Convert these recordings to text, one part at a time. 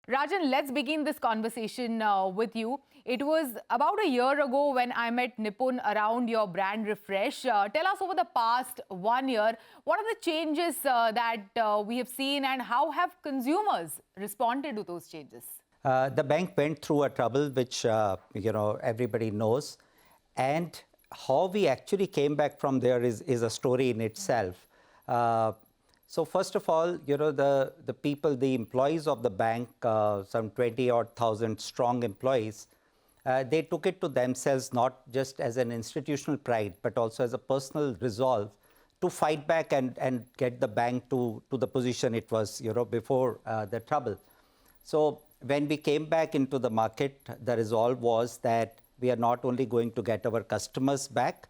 Rajan, let's begin this conversation with you. It was about a year ago when I met Nipun around your brand refresh. Tell us over the past 1 year, what are the changes that we have seen and how have consumers responded to those changes? The bank went through a trouble which everybody knows, and how we actually came back from there is a story in itself. So first of all, the people, the employees of the bank, some 20-odd thousand strong employees, they took it to themselves not just as an institutional pride, but also as a personal resolve to fight back and get the bank to the position it was, before the trouble. So when we came back into the market, the resolve was that we are not only going to get our customers back,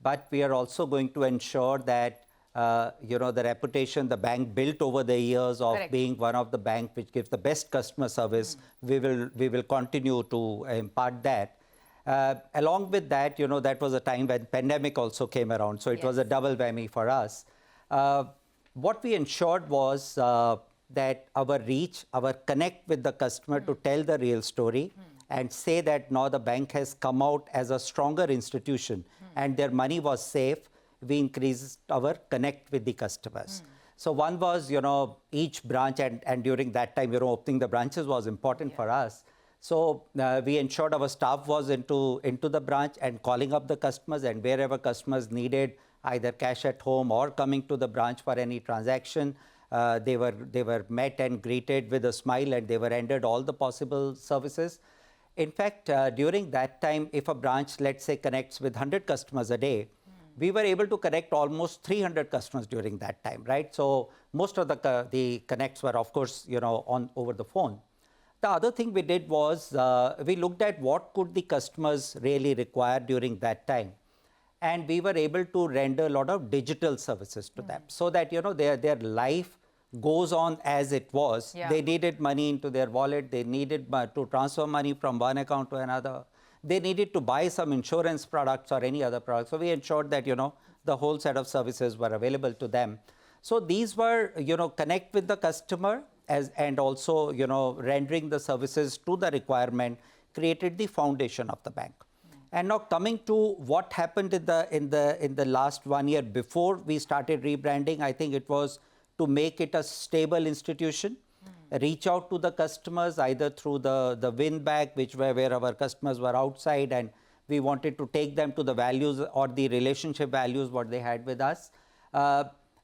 but we are also going to ensure that the reputation the bank built over the years of being one of the bank which gives the best customer service, we will continue to impart that. Along with that, that was a time when pandemic also came around, so it was a double whammy for us. What we ensured was that our reach, our connect with the customer to tell the real story and say that now the bank has come out as a stronger institution and their money was safe. We increased our connect with the customers. So one was, each branch and during that time, opening the branches was important for us. So we ensured our staff was into the branch and calling up the customers, and wherever customers needed either cash at home or coming to the branch for any transaction, they were met and greeted with a smile, and they were rendered all the possible services. In fact, during that time, if a branch, let's say, connects with 100 customers a day, we were able to connect almost 300 customers during that time, right? So most of the connects were, of course, over the phone. The other thing we did was we looked at what could the customers really require during that time. And we were able to render a lot of digital services to them so that, their life goes on as it was. They needed money into their wallet. They needed to transfer money from one account to another. They needed to buy some insurance products or any other products. So we ensured that, the whole set of services were available to them. So these were, connect with the customer and also, rendering the services to the requirement created the foundation of the bank. And now coming to what happened in the last 1 year before we started rebranding, I think it was to make it a stable institution. Reach out to the customers either through the win back, which were where our customers were outside and we wanted to take them to the values or the relationship values what they had with us.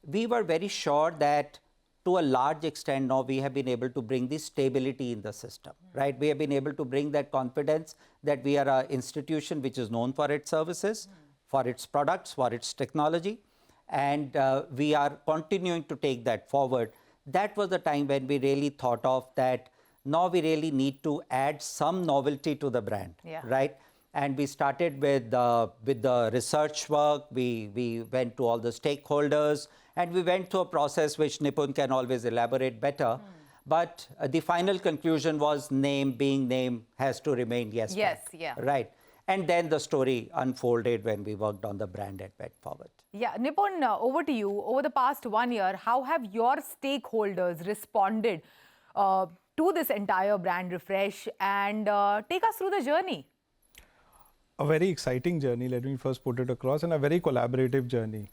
We were very sure that to a large extent now we have been able to bring this stability in the system, right? We have been able to bring that confidence that we are an institution which is known for its services, for its products, for its technology, and we are continuing to take that forward. That was the time when we really thought of that now we really need to add some novelty to the brand, right? And we started with the research work. We went to all the stakeholders, and we went through a process which Nipun can always elaborate better. But the final conclusion was name being name has to remain Yes Bank, right? And then the story unfolded when we worked on the brand and went forward. Yeah, Nipun, over to you. Over the past 1 year, how have your stakeholders responded to this entire brand refresh? And take us through the journey. A very exciting journey, let me first put it across, and a very collaborative journey.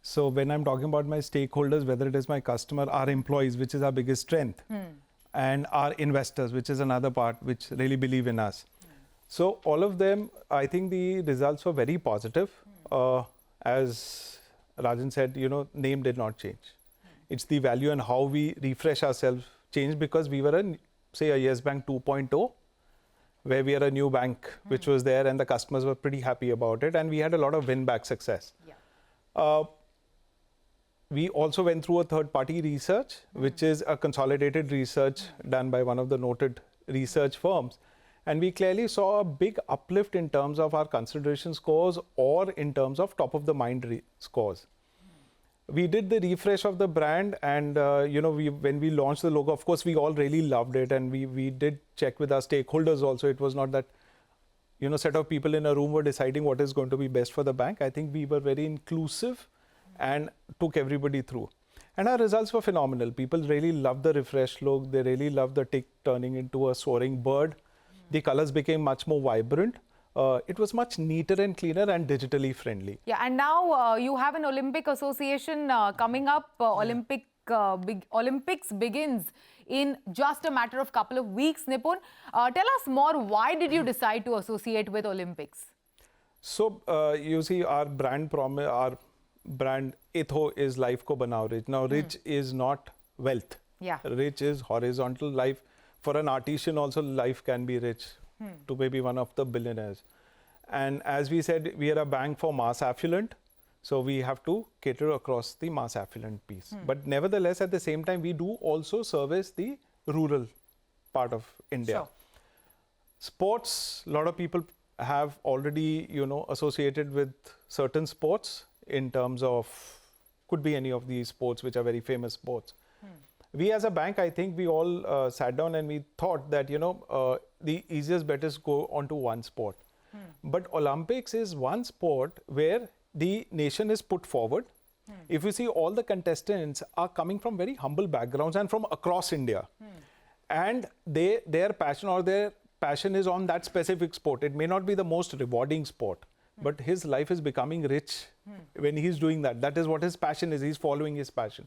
So when I'm talking about my stakeholders, whether it is my customer, our employees, which is our biggest strength, and our investors, which is another part which really believe in us. So all of them, I think the results were very positive. As Rajan said, name did not change. It's the value and how we refresh ourselves changed because we were say a Yes Bank 2.0, where we are a new bank which was there and the customers were pretty happy about it, and we had a lot of win-back success. We also went through a third-party research, which is a consolidated research done by one of the noted research firms. And we clearly saw a big uplift in terms of our consideration scores or in terms of top-of-the-mind scores. We did the refresh of the brand, and when we launched the logo, of course, we all really loved it, and we did check with our stakeholders also. It was not that set of people in a room were deciding what is going to be best for the bank. I think we were very inclusive and took everybody through. And our results were phenomenal. People really loved the refresh look. They really loved the tick turning into a soaring bird. The colors became much more vibrant. It was much neater and cleaner and digitally friendly. Yeah, and now you have an Olympic association coming up. Olympics begins in just a matter of couple of weeks. Nipun, tell us more. Why did you decide to associate with Olympics? So you see, our brand ethos is life ko banao rich. Now, rich is not wealth. Yeah. Rich is horizontal life. For an artisan also, life can be rich to maybe one of the billionaires. And as we said, we are a bank for mass affluent. So we have to cater across the mass affluent piece. But nevertheless, at the same time, we do also service the rural part of India. Sure. Sports, a lot of people have already, associated with certain sports in terms of, could be any of these sports which are very famous sports. We as a bank, I think we all sat down and we thought that, the easiest bet is go onto one sport. But Olympics is one sport where the nation is put forward. If you see, all the contestants are coming from very humble backgrounds and from across India. And their passion is on that specific sport. It may not be the most rewarding sport, but his life is becoming rich when he's doing that. That is what his passion is. He's following his passion.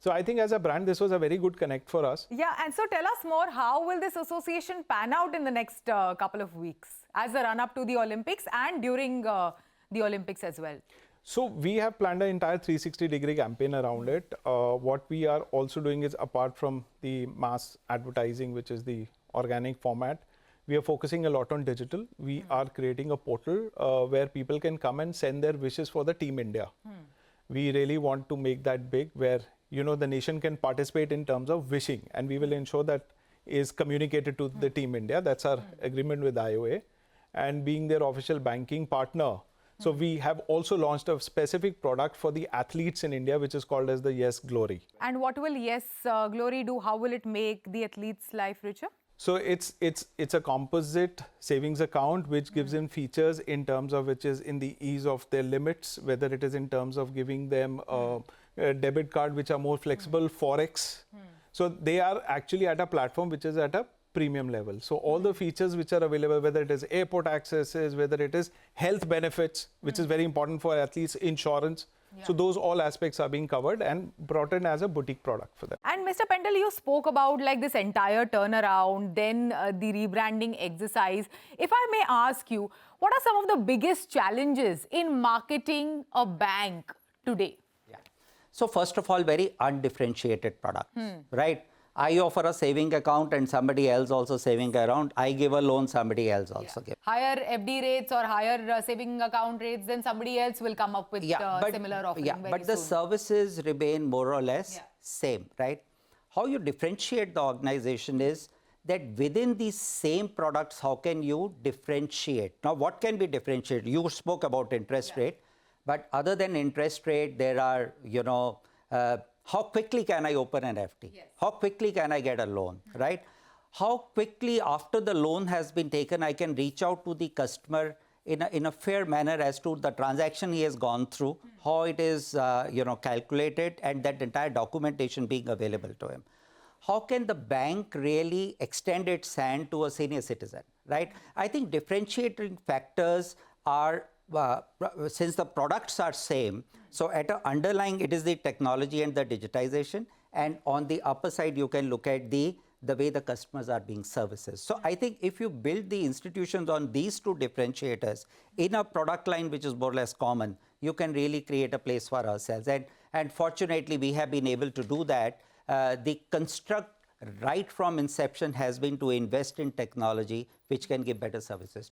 So I think as a brand, this was a very good connect for us. Yeah, and so tell us more, how will this association pan out in the next couple of weeks as a run-up to the Olympics and during the Olympics as well? So we have planned an entire 360-degree campaign around it. What we are also doing is, apart from the mass advertising, which is the organic format, we are focusing a lot on digital. We are creating a portal where people can come and send their wishes for the Team India. We really want to make that big, where the nation can participate in terms of wishing, and we will ensure that is communicated to the Team India. That's our agreement with IOA, and being their official banking partner. So we have also launched a specific product for the athletes in India, which is called as the Yes Glory. And what will Yes Glory do? How will it make the athlete's life richer? So it's a composite savings account which gives them features in terms of which is in the ease of their limits, whether it is in terms of giving them a debit card which are more flexible, Forex. So they are actually at a platform which is at a premium level. So all the features which are available, whether it is airport accesses, whether it is health benefits, which is very important for athletes, insurance. Yeah. So those all aspects are being covered and brought in as a boutique product for them. And Mr. Pental, you spoke about like this entire turnaround, then the rebranding exercise. If I may ask you, what are some of the biggest challenges in marketing a bank today? Yeah. So first of all, very undifferentiated product, right? I offer a saving account and somebody else also saving account. I give a loan, somebody else also gives. Higher FD rates or higher saving account rates, then somebody else will come up with similar offering very but the soon. Services remain more or less same, right? How you differentiate the organization is that within these same products, how can you differentiate? Now, what can be differentiated? You spoke about interest rate, but other than interest rate, there are, how quickly can I open an FD? Yes. How quickly can I get a loan, right? How quickly after the loan has been taken, I can reach out to the customer in a fair manner as to the transaction he has gone through, how it is, calculated, and that entire documentation being available to him. How can the bank really extend its hand to a senior citizen, right? I think differentiating factors are, since the products are same, so at an underlying, it is the technology and the digitization. And on the upper side, you can look at the way the customers are being services. So I think if you build the institutions on these two differentiators in a product line which is more or less common, you can really create a place for ourselves. And fortunately, we have been able to do that. The construct right from inception has been to invest in technology which can give better services.